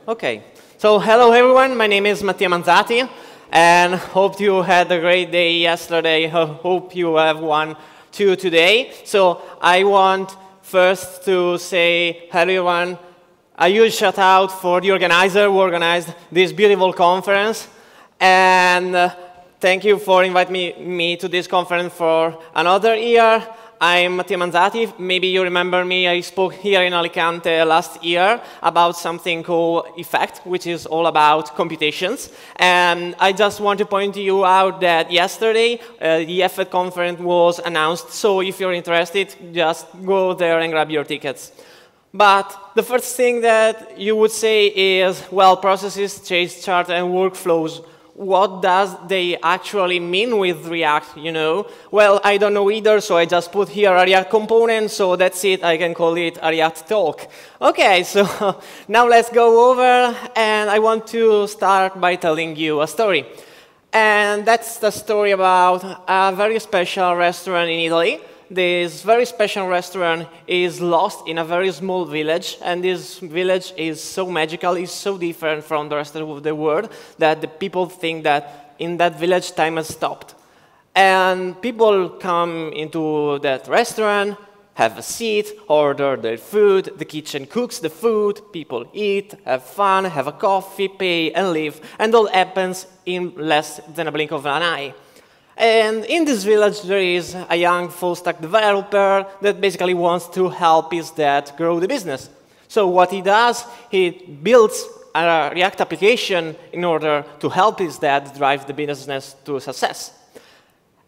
Okay, so hello everyone, my name is Mattia Manzati, and hope you had a great day yesterday. Hope you have one too today. So I want first to say hello everyone, a huge shout out for the organizer who organized this beautiful conference, and thank you for inviting me to this conference for another year. I'm Mattia Manzati. Maybe you remember me. I spoke here in Alicante last year about something called Effect, which is all about computations. And I just want to point you out that yesterday, the Effect conference was announced. So if you're interested, just go there and grab your tickets. But the first thing that you would say is, well, processes, StateCharts, and workflows. What does they actually mean with React, you know? Well, I don't know either, so I just put here a React component, so that's it. I can call it a React talk. Okay, so now let's go over, and I want to start by telling you a story. And that's the story about a very special restaurant in Italy. This very special restaurant is lost in a very small village, and this village is so magical, is so different from the rest of the world that the people think that in that village time has stopped. And people come into that restaurant, have a seat, order their food, the kitchen cooks the food, people eat, have fun, have a coffee, pay, and leave, and all happens in less than a blink of an eye. And in this village, there is a young full-stack developer that basically wants to help his dad grow the business. So what he does, he builds a React application in order to help his dad drive the business to success.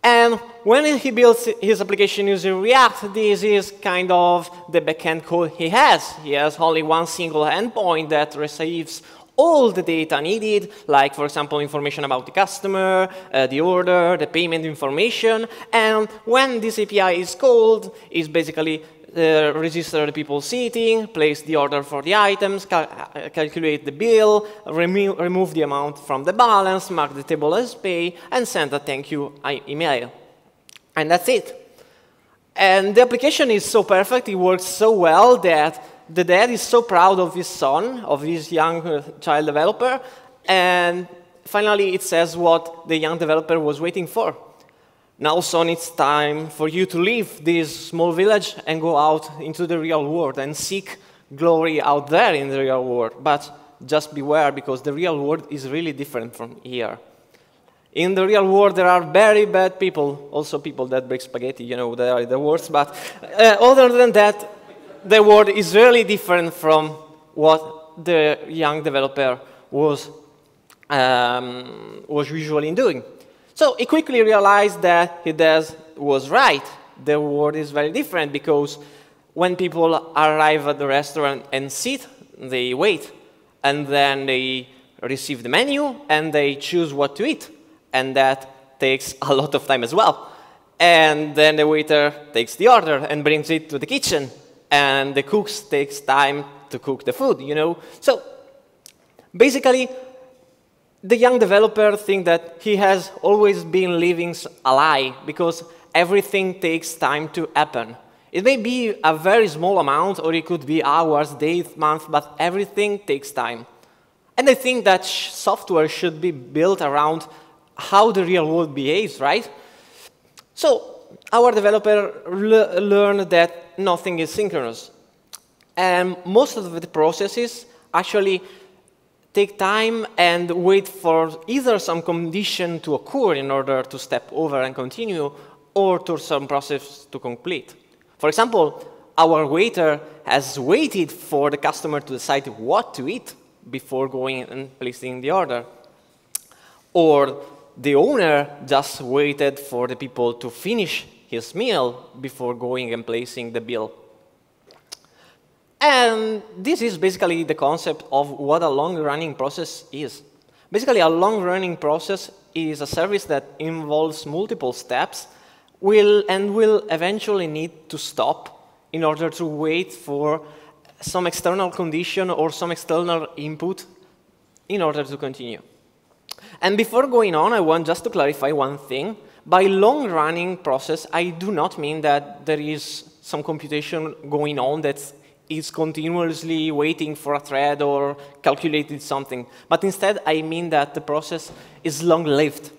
And when he builds his application using React, this is kind of the backend code he has. He has only one single endpoint that receives all the data needed, like, for example, information about the customer, the order, the payment information. And when this API is called, it's basically register the people sitting, place the order for the items, calculate the bill, remove the amount from the balance, mark the table as pay, and send a thank you email. And that's it. And the application is so perfect, it works so well that the dad is so proud of his son, of his young child developer, and finally it says what the young developer was waiting for. Now, son, it's time for you to leave this small village and go out into the real world and seek glory out there in the real world. But just beware, because the real world is really different from here. In the real world, there are very bad people, also people that break spaghetti, you know, they are the worst. But other than that, the world is really different from what the young developer was usually doing. So he quickly realized that he was right. The world is very different because when people arrive at the restaurant and sit, they wait. And then they receive the menu and they choose what to eat. And that takes a lot of time as well. And then the waiter takes the order and brings it to the kitchen. And the cooks takes time to cook the food, you know. So basically, the young developer thinks that he has always been living a lie because everything takes time to happen. It may be a very small amount, or it could be hours, days, months, but everything takes time. And I think that software should be built around how the real world behaves, right? So our developer learned that nothing is synchronous. And most of the processes actually take time and wait for either some condition to occur in order to step over and continue, or to some process to complete. For example, our waiter has waited for the customer to decide what to eat before going and placing the order. Or the owner just waited for the people to finish his meal before going and placing the bill. And this is basically the concept of what a long-running process is. Basically, a long-running process is a service that involves multiple steps and will eventually need to stop in order to wait for some external condition or some external input in order to continue. And before going on, I want just to clarify one thing. By long-running process, I do not mean that there is some computation going on that's is continuously waiting for a thread or calculated something. But instead, I mean that the process is long-lived.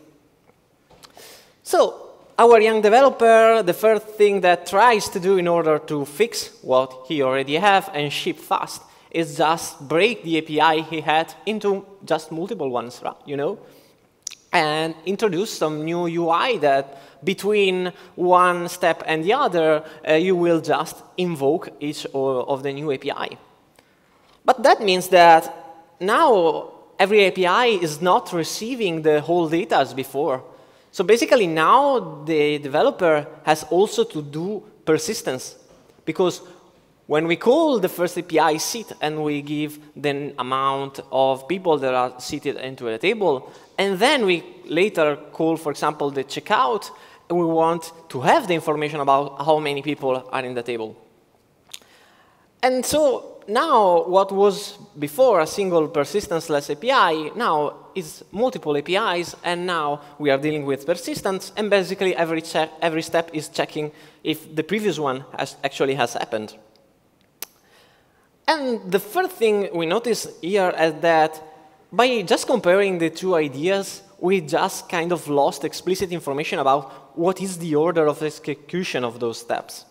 So our young developer, the first thing that tries to do in order to fix what he already have and ship fast is just break the API he had into just multiple ones, you know, and introduce some new UI that between one step and the other, you will just invoke each of the new API. But that means that now every API is not receiving the whole data as before. So basically now the developer has also to do persistence, because when we call the first API seat and we give the amount of people that are seated into the table, and then we later call, for example, the checkout, and we want to have the information about how many people are in the table. And so now what was before a single persistence-less API now is multiple APIs, and now we are dealing with persistence, and basically every step is checking if the previous one actually has happened. And the first thing we notice here is that by just comparing the two ideas, we just kind of lost explicit information about what is the order of execution of those steps.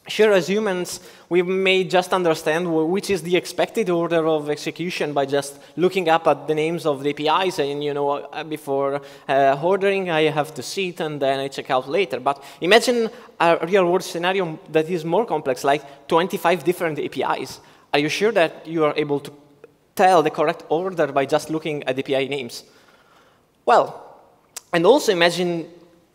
Sure, as humans, we may just understand which is the expected order of execution by just looking up at the names of the APIs, and you know, before ordering, I have to sit and then I check out later. But imagine a real-world scenario that is more complex, like 25 different APIs. Are you sure that you are able to tell the correct order by just looking at API names? Well, and also imagine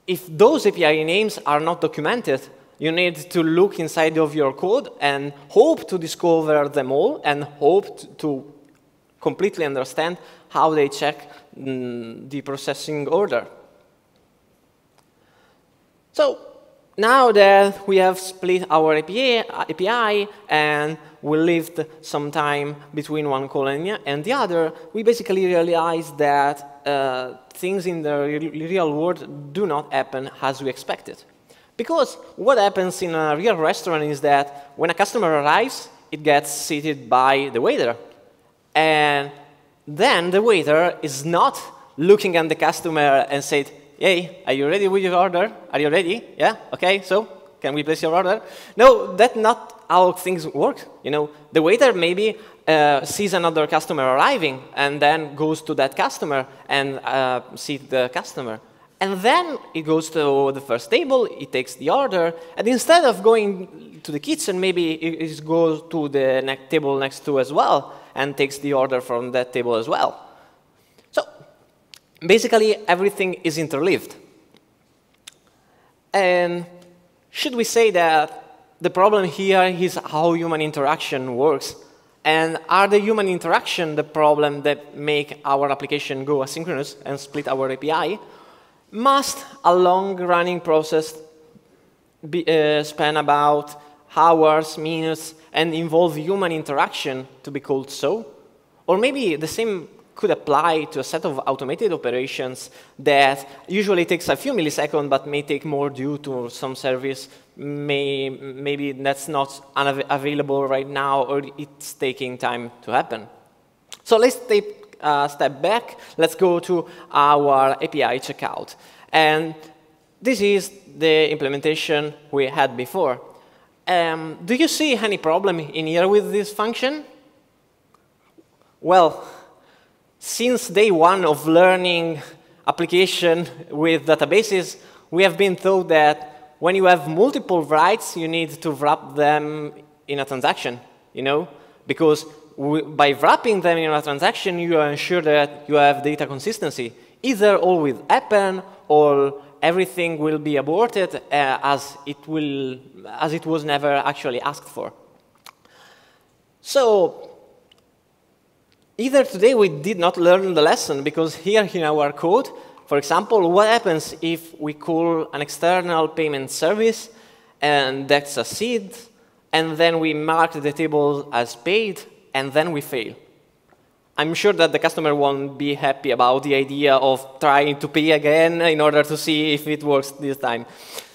if those API names are not documented, you need to look inside of your code and hope to discover them all and hope to completely understand how they check the processing order. So now that we have split our API and we lived some time between one call and the other, we basically realized that things in the real world do not happen as we expected. Because what happens in a real restaurant is that when a customer arrives, it gets seated by the waiter. And then the waiter is not looking at the customer and said, "Hey, are you ready with your order? Are you ready? Yeah? OK, so can we place your order?" No, that's not how things work. You know, the waiter maybe sees another customer arriving and then goes to that customer and sees the customer. And then it goes to the first table, it takes the order, and instead of going to the kitchen, maybe it goes to the table next to as well and takes the order from that table as well. So basically, everything is interleaved. And should we say that the problem here is how human interaction works? And are the human interaction the problem that make our application go asynchronous and split our API? Must a long-running process span about hours, minutes, and involve human interaction to be called so? Or maybe the same could apply to a set of automated operations that usually takes a few milliseconds, but may take more due to some service. Maybe that's not available right now, or it's taking time to happen. So let's take a step back. Let's go to our API checkout. And this is the implementation we had before. Do you see any problem in here with this function? Well, since day one of learning application with databases, we have been told that when you have multiple writes, you need to wrap them in a transaction, you know? Because by wrapping them in a transaction, you ensure that you have data consistency. Either all will happen, or everything will be aborted as it was never actually asked for. So either today we did not learn the lesson, because here in our code, for example, what happens if we call an external payment service and that's a seed, and then we mark the table as paid, and then we fail? I'm sure that the customer won't be happy about the idea of trying to pay again in order to see if it works this time.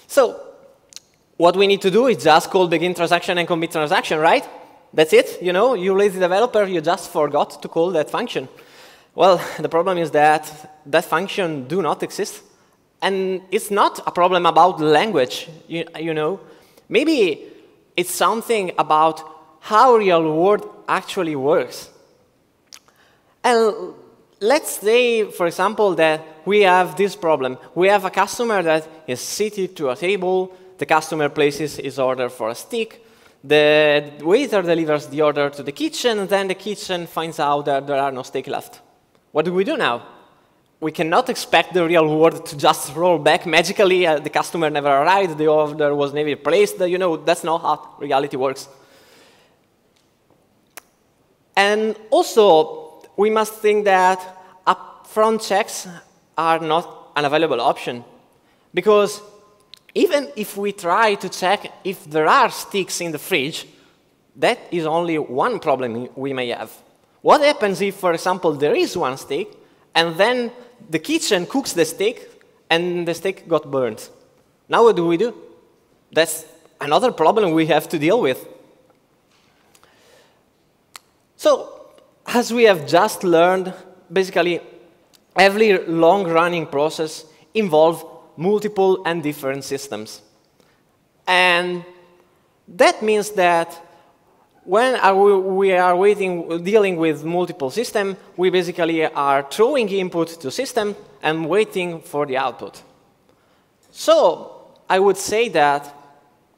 So what we need to do is just call begin transaction and commit transaction, right? That's it, you know, you lazy developer, you just forgot to call that function. Well, the problem is that that function do not exist. And it's not a problem about language, you know. Maybe it's something about how real world actually works. And let's say, for example, that we have this problem. We have a customer that is seated to a table. The customer places his order for a steak. The waiter delivers the order to the kitchen, and then the kitchen finds out that there are no steak left. What do we do now? We cannot expect the real world to just roll back magically. The customer never arrived, the order was never placed. You know, that's not how reality works. And also, we must think that upfront checks are not an available option. Because even if we try to check if there are steaks in the fridge, that is only one problem we may have. What happens if, for example, there is one steak, and then the kitchen cooks the steak, and the steak got burned? Now what do we do? That's another problem we have to deal with. So, as we have just learned, basically, every long-running process involves multiple and different systems. And that means that when we are dealing with multiple systems, we basically are throwing input to system and waiting for the output. So I would say that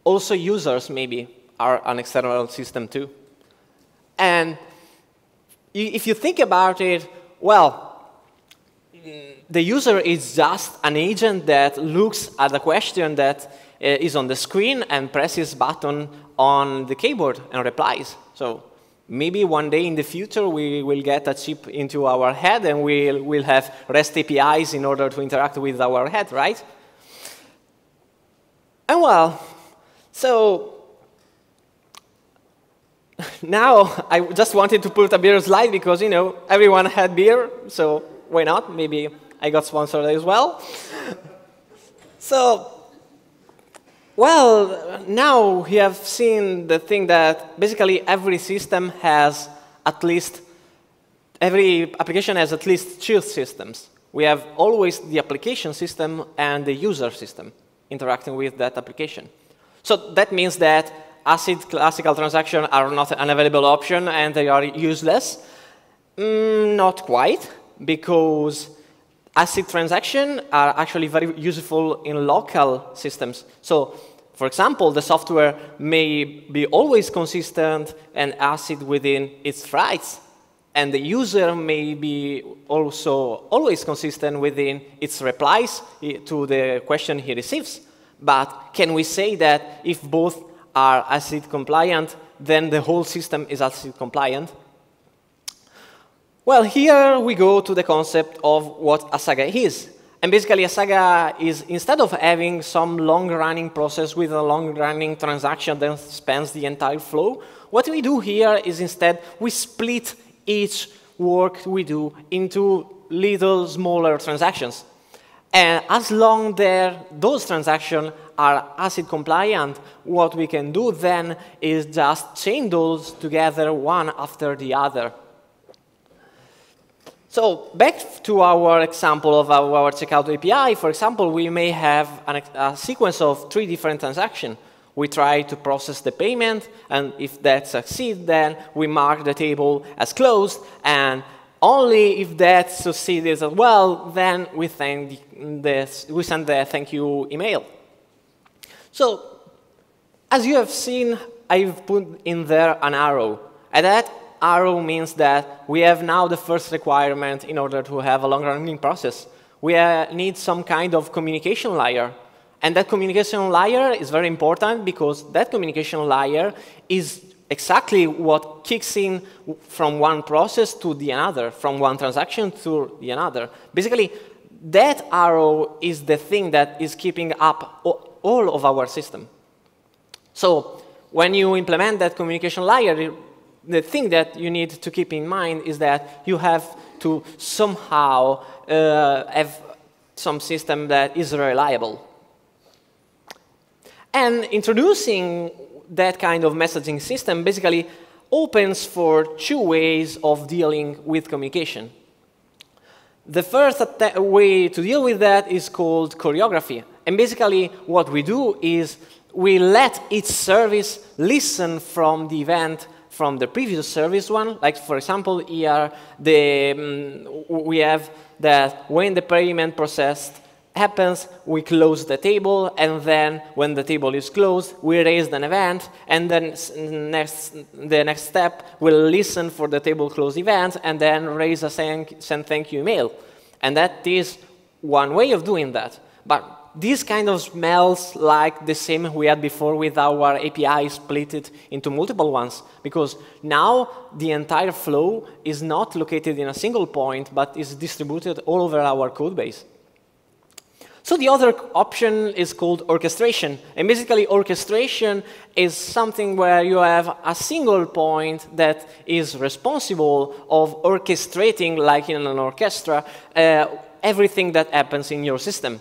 also users maybe are an external system too. And if you think about it, well, the user is just an agent that looks at a question that is on the screen and presses button on the keyboard and replies. So maybe one day in the future we will get a chip into our head and we'll have REST APIs in order to interact with our head, right? And well, so now I just wanted to put a beer slide because, you know, everyone had beer, so why not? Maybe I got sponsored as well. So, well, now we have seen the thing that basically every system has at least, every application has at least two systems. We have always the application system and the user system interacting with that application. So that means that ACID classical transactions are not an available option and they are useless. Not quite, because ACID transactions are actually very useful in local systems. So, for example, the software may be always consistent and ACID within its writes, and the user may be also always consistent within its replies to the question he receives. But can we say that if both are ACID compliant, then the whole system is ACID compliant? Well, here we go to the concept of what a saga is. And basically, a saga is, instead of having some long-running process with a long-running transaction that spans the entire flow, what we do here is instead we split each work we do into little smaller transactions. And as long as those transactions are ACID compliant, what we can do then is just chain those together one after the other. So back to our example of our checkout API, for example, we may have a sequence of 3 different transactions. We try to process the payment, and if that succeeds, then we mark the table as closed, and only if that succeeds as well, then we send the thank you email. So, as you have seen, I've put in there an arrow, and that arrow means that we have now the first requirement in order to have a long-running process. We need some kind of communication layer. And that communication layer is very important because that communication layer is exactly what kicks in from one process to the another, from one transaction to the another. Basically, that arrow is the thing that is keeping up all of our system. So when you implement that communication layer, the thing that you need to keep in mind is that you have to somehow have some system that is reliable. And introducing that kind of messaging system, basically, opens for two ways of dealing with communication. The first way to deal with that is called choreography. And basically, what we do is we let each service listen from the event from the previous service one. Like, for example, here we have that when the payment process happens, we close the table, and then when the table is closed, we raise an event, and then the next step will listen for the table close event, and then raise a send thank you email. And that is one way of doing that. But this kind of smells like the same we had before with our API split it into multiple ones, because now the entire flow is not located in a single point, but is distributed all over our code base. So the other option is called orchestration. And basically, orchestration is something where you have a single point that is responsible of orchestrating, like in an orchestra, everything that happens in your system.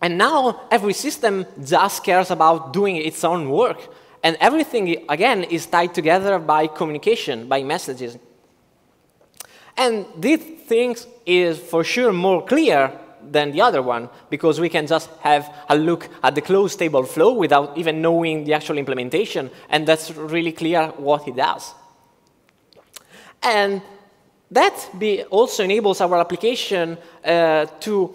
And now every system just cares about doing its own work. And everything, again, is tied together by communication, by messages. And this thing is for sure more clear than the other one, because we can just have a look at the closed table flow without even knowing the actual implementation, and that's really clear what it does. And that also enables our application to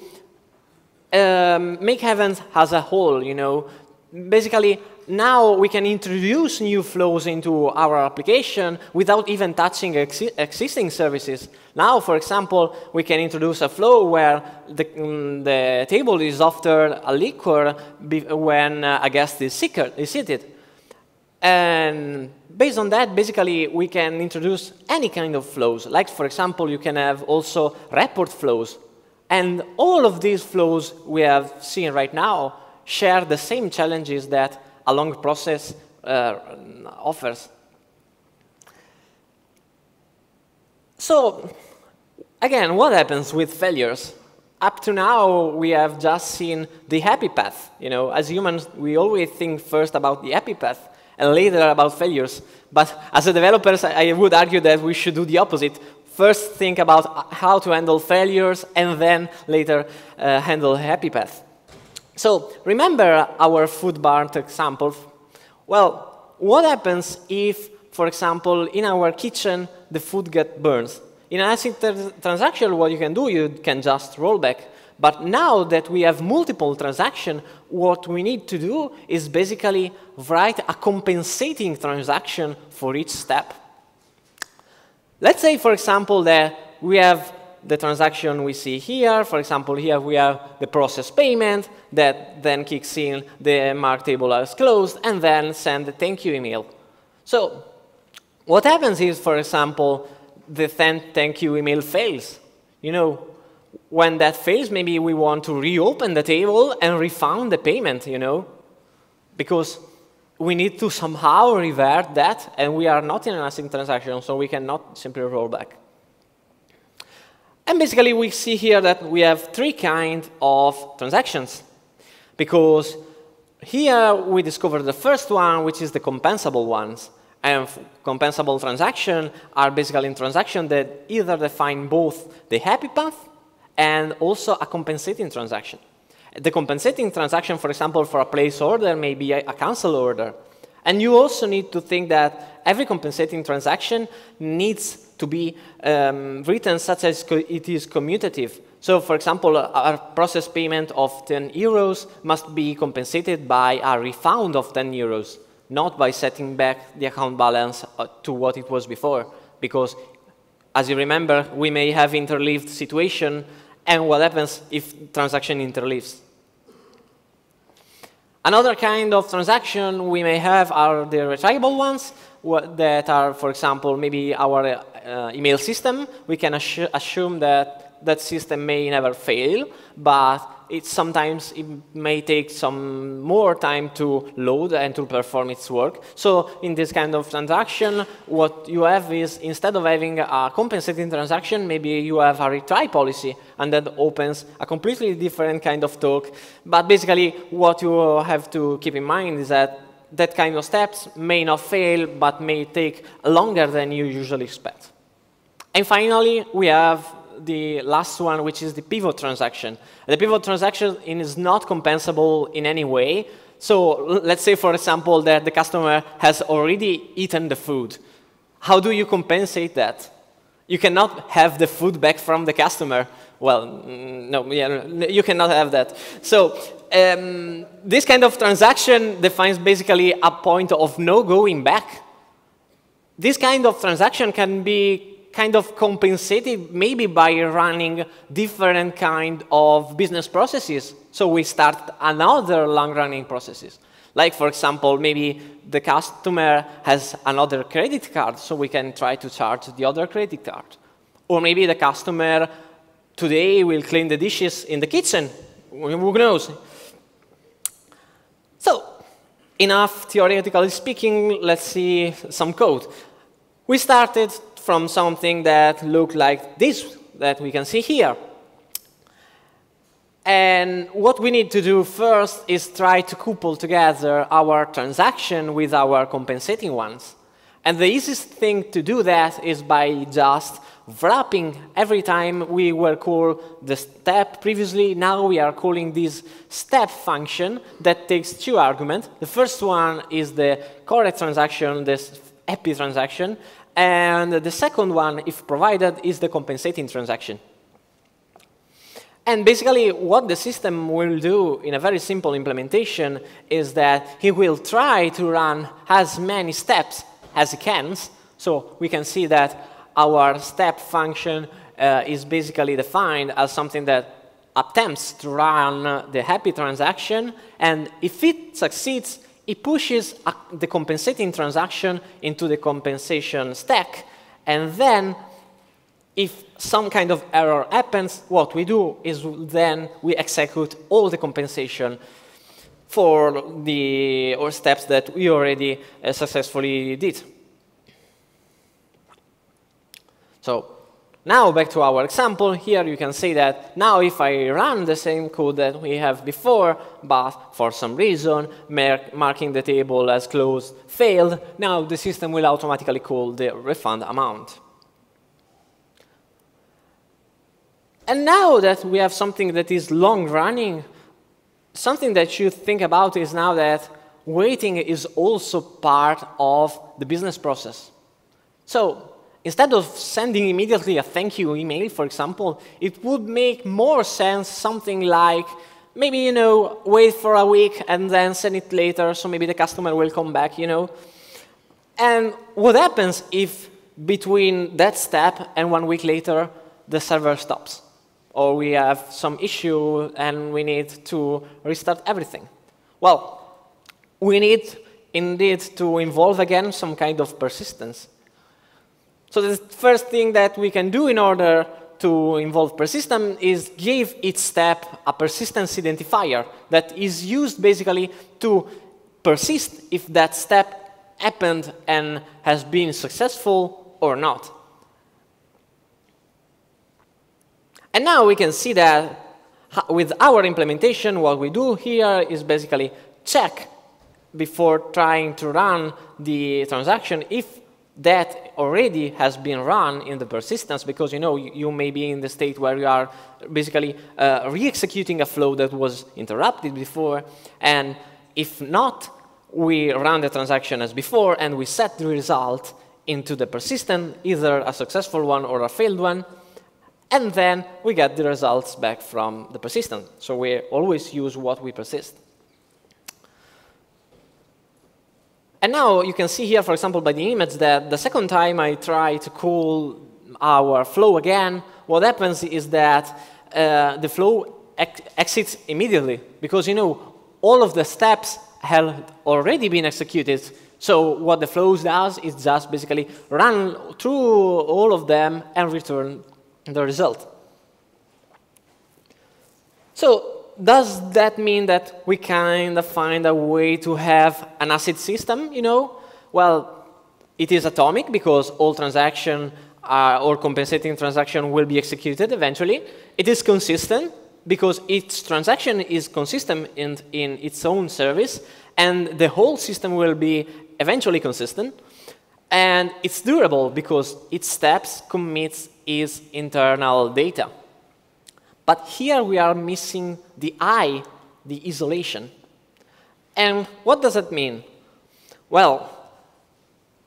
make events as a whole, you know. Basically, now we can introduce new flows into our application without even touching existing services. Now, for example, we can introduce a flow where the table is offered a liquor when a guest is seated. And based on that, basically, we can introduce any kind of flows. Like, for example, you can have also report flows. And all of these flows we have seen right now share the same challenges that a long process offers. So, again, what happens with failures? Up to now, we have just seen the happy path. You know, as humans, we always think first about the happy path and later about failures. But as a developers, I would argue that we should do the opposite. First, think about how to handle failures, and then later handle happy path. So remember our food burnt example. Well, what happens if, for example, in our kitchen, the food gets burned? In an async transaction, what you can do, you can just roll back. But now that we have multiple transactions, what we need to do is basically write a compensating transaction for each step. Let's say, for example, that we have the transaction we see here. For example, here we have the process payment that then kicks in the mark table as closed and then send the thank you email. So what happens is, for example, the thank you email fails. You know, when that fails, maybe we want to reopen the table and refund the payment, you know, because we need to somehow revert that, and we are not in an async transaction, so we cannot simply roll back. And basically, we see here that we have three kinds of transactions, because here we discovered the first one, which is the compensable ones. And compensable transactions are basically transactions that either define both the happy path and also a compensating transaction. The compensating transaction, for example, for a place order may be a cancel order. And you also need to think that every compensating transaction needs to be written such as it is commutative. So, for example, our process payment of 10 euros must be compensated by a refund of 10 euros, not by setting back the account balance to what it was before. Because, as you remember, we may have interleaved situation, and what happens if transaction interleaves? Another kind of transaction we may have are the retrievable ones that are, for example, maybe our email system. We can assume that that system may never fail, but sometimes it may take some more time to load and to perform its work. So in this kind of transaction, what you have is, instead of having a compensating transaction, maybe you have a retry policy, and that opens a completely different kind of talk. But basically, what you have to keep in mind is that that kind of steps may not fail, but may take longer than you usually expect. And finally, we have the last one, which is the pivot transaction. The pivot transaction is not compensable in any way. So let's say, for example, that the customer has already eaten the food. How do you compensate that? You cannot have the food back from the customer. Well, no, yeah, you cannot have that. So this kind of transaction defines basically a point of no going back. This kind of transaction can be kind of compensated maybe by running different kind of business processes. So we start another long-running processes. Like, for example, maybe the customer has another credit card, so we can try to charge the other credit card. Or maybe the customer today will clean the dishes in the kitchen. Who knows? So, enough theoretically speaking, let's see some code. We started from something that looked like this, that we can see here. And what we need to do first is try to couple together our transaction with our compensating ones. And the easiest thing to do that is by just wrapping every time we were called the step previously. Now we are calling this step function that takes two arguments. The first one is the correct transaction, this happy transaction. And the second one, if provided, is the compensating transaction. And basically, what the system will do in a very simple implementation is that he will try to run as many steps as he can. So we can see that our step function is basically defined as something that attempts to run the happy transaction. And if it succeeds, it pushes the compensating transaction into the compensation stack. And then, if some kind of error happens, what we do is then we execute all the compensation for the steps that we already successfully did. So now back to our example. Here you can see that now if I run the same code that we have before, but for some reason marking the table as closed failed, now the system will automatically call the refund amount. And now that we have something that is long-running, something that you think about is now that waiting is also part of the business process. So instead of sending immediately a thank you email, for example, it would make more sense something like maybe, you know, wait for a week and then send it later, so maybe the customer will come back, you know. And what happens if between that step and 1 week later, the server stops? Or we have some issue and we need to restart everything? Well, we need indeed to involve again some kind of persistence. So the first thing that we can do in order to involve persistence is give each step a persistence identifier that is used basically to persist if that step happened and has been successful or not. And now we can see that with our implementation, what we do here is basically check before trying to run the transaction if that already has been run in the persistence, because you know you may be in the state where you are basically re-executing a flow that was interrupted before, and if not, we run the transaction as before and we set the result into the persistent, either a successful one or a failed one, and then we get the results back from the persistent. So we always use what we persist. And now you can see here, for example, by the image that the second time I try to call our flow again, what happens is that the flow exits immediately, because you know all of the steps have already been executed. So what the flow does is just basically run through all of them and return the result. So does that mean that we kind of find a way to have an ACID system, you know? Well, it is atomic because all transactions or compensating transaction will be executed eventually. It is consistent because each transaction is consistent in its own service. and the whole system will be eventually consistent. And it's durable because each step commits its internal data. But here we are missing the I, the isolation. And what does that mean? Well,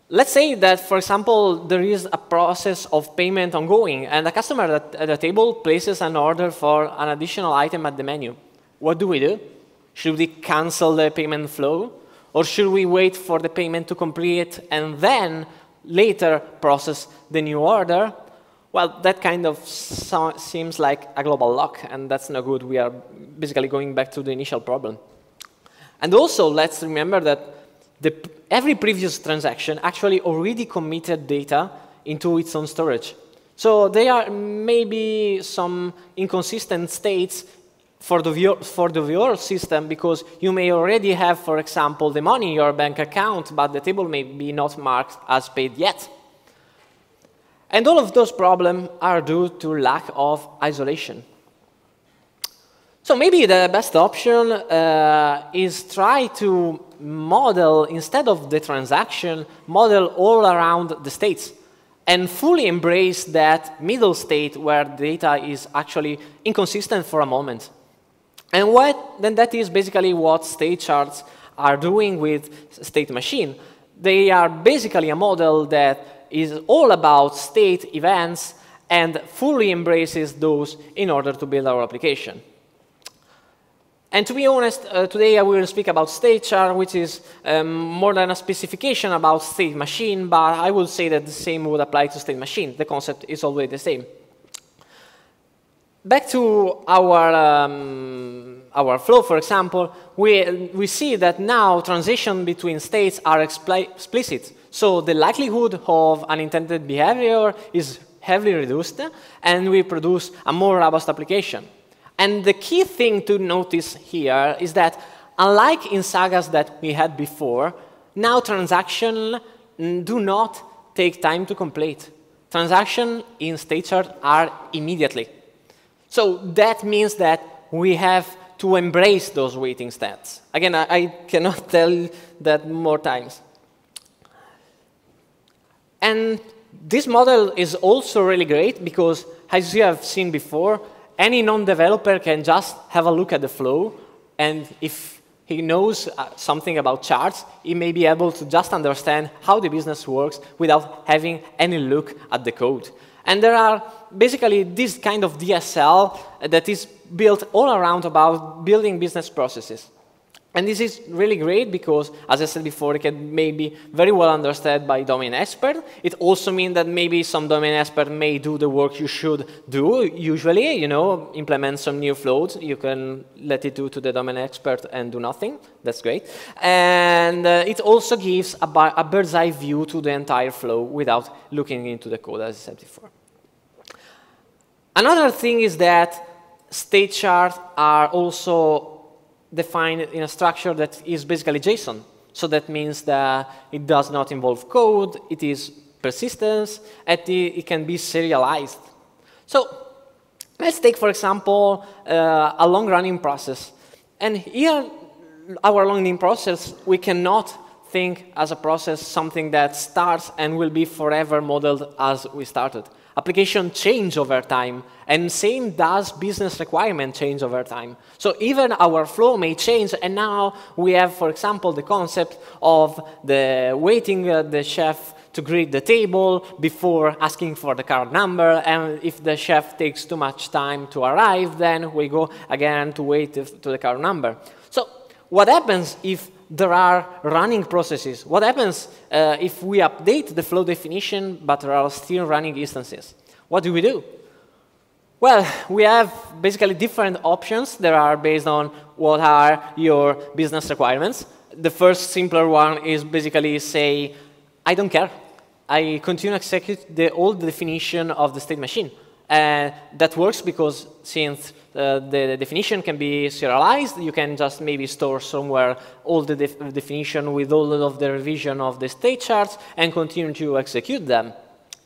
let's say that, for example, there is a process of payment ongoing, and a customer at the table places an order for an additional item at the menu. What do? Should we cancel the payment flow? Or should we wait for the payment to complete and then later process the new order? Well, that kind of seems like a global lock, and that's no good. We are basically going back to the initial problem. And also, let's remember that every previous transaction actually already committed data into its own storage. So there are maybe some inconsistent states for the viewer system, because you may already have, for example, the money in your bank account, but the table may be not marked as paid yet. And all of those problems are due to lack of isolation. So maybe the best option is try to model, instead of the transaction, model all around the states and fully embrace that middle state where data is actually inconsistent for a moment. And then that is basically what StateCharts are doing with State Machine. They are basically a model that is all about state events and fully embraces those in order to build our application. And to be honest, today I will speak about StateChart, which is more than a specification about State Machine, but I would say that the same would apply to State Machine. The concept is always the same. Back to our flow, for example, we see that now transitions between states are explicit. So the likelihood of unintended behavior is heavily reduced, and we produce a more robust application. And the key thing to notice here is that, unlike in sagas that we had before, now transactions do not take time to complete. Transactions in StateChart are immediately. So that means that we have to embrace those waiting stats. Again, I cannot tell that more times. And this model is also really great because, as you have seen before, any non-developer can just have a look at the flow, and if he knows something about charts, he may be able to just understand how the business works without having any look at the code. And there are basically this kind of DSL that is built all around about building business processes. And this is really great because, as I said before, it can maybe very well understood by domain expert. It also means that maybe some domain expert may do the work you should do. Usually, you know, implement some new flows. You can let it do to the domain expert and do nothing. That's great. And it also gives a bird's eye view to the entire flow without looking into the code, as I said before. Another thing is that StateCharts are also defined in a structure that is basically JSON. So that means that it does not involve code, it is persistence, and it can be serialized. So let's take, for example, a long-running process. And here, our long-running process, we cannot think as a process something that starts and will be forever modeled as we started. Applications change over time, and same does business requirement change over time. So even our flow may change, and now we have, for example, the concept of waiting the chef to greet the table before asking for the card number, and if the chef takes too much time to arrive, then we go again to wait to the card number. So what happens if there are running processes? What happens if we update the flow definition, but there are still running instances? What do? Well, we have basically different options that are based on what are your business requirements. The first simpler one is basically say, I don't care. I continue to execute the old definition of the state machine. And that works because since the definition can be serialized, you can just maybe store somewhere all the definition with all of the revision of the state charts and continue to execute them.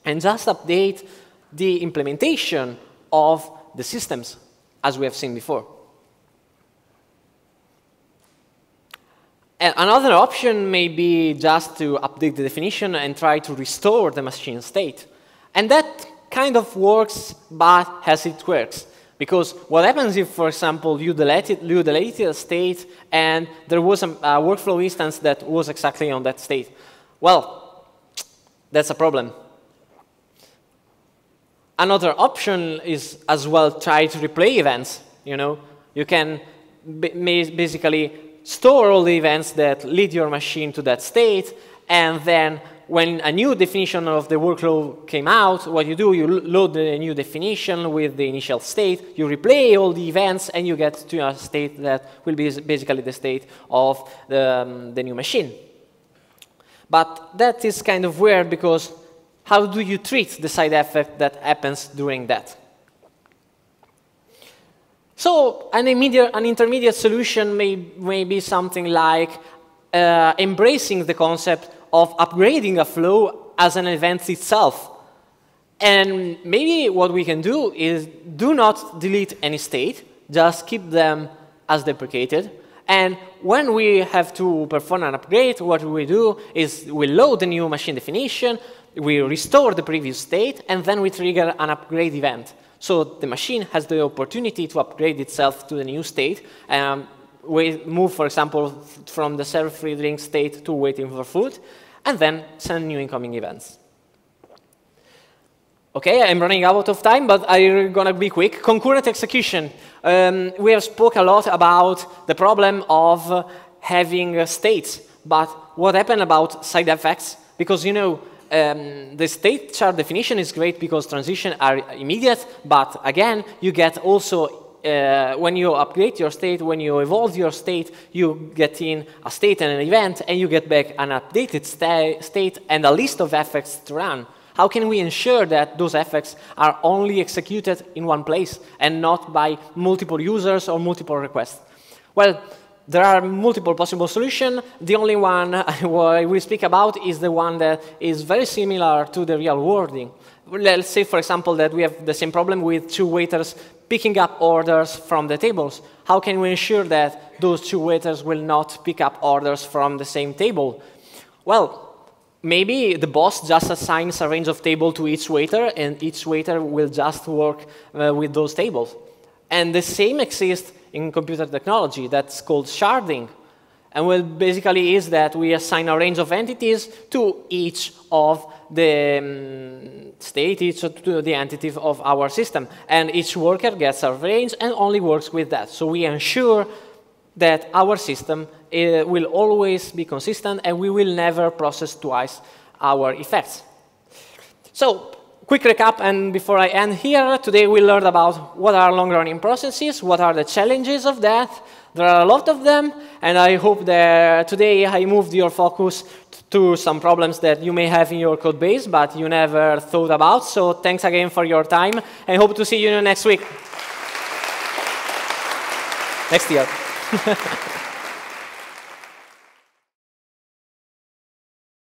And just update the implementation of the systems, as we have seen before. And another option may be just to update the definition and try to restore the machine state. And that kind of works, but as it works. Because what happens if, for example, you deleted a state and there was a workflow instance that was exactly on that state? Well, that's a problem. Another option is as well try to replay events. You can basically store all the events that lead your machine to that state, and then when a new definition of the workflow came out, what you do, you load the new definition with the initial state, you replay all the events, and you get to a state that will be basically the state of the new machine. But that is kind of weird, because how do you treat the side effect that happens during that? So an intermediate solution may be something like embracing the concept of upgrading a flow as an event itself. And maybe what we can do is do not delete any state, just keep them as deprecated. And when we have to perform an upgrade, what we do is we load the new machine definition, we restore the previous state, and then we trigger an upgrade event. So the machine has the opportunity to upgrade itself to the new state. We move, for example, from the serve-free drink state to waiting for food, and then send new incoming events. OK, I'm running out of time, but I'm going to be quick. Concurrent execution. We have spoke a lot about the problem of having states. But what happened about side effects? Because, the state chart definition is great because transitions are immediate, but again, you get also, when you upgrade your state, when you evolve your state, you get in a state and an event, and you get back an updated state and a list of effects to run. How can we ensure that those effects are only executed in one place and not by multiple users or multiple requests? Well, there are multiple possible solutions. The only one I will speak about is the one that is very similar to the real world. Let's say, for example, that we have the same problem with two waiters picking up orders from the tables. How can we ensure that those two waiters will not pick up orders from the same table? Well, maybe the boss just assigns a range of tables to each waiter, and each waiter will just work with those tables. And the same exists in computer technology. That's called sharding. And what basically is that we assign a range of entities to each of the state, each to the entity of our system. And each worker gets a range and only works with that. So we ensure that our system will always be consistent, and we will never process twice our effects. So, quick recap, and before I end here, today we learned about what are long-running processes, what are the challenges of that. There are a lot of them, and I hope that today I moved your focus to some problems that you may have in your code base, but you never thought about. So thanks again for your time, and hope to see you next week. Next year.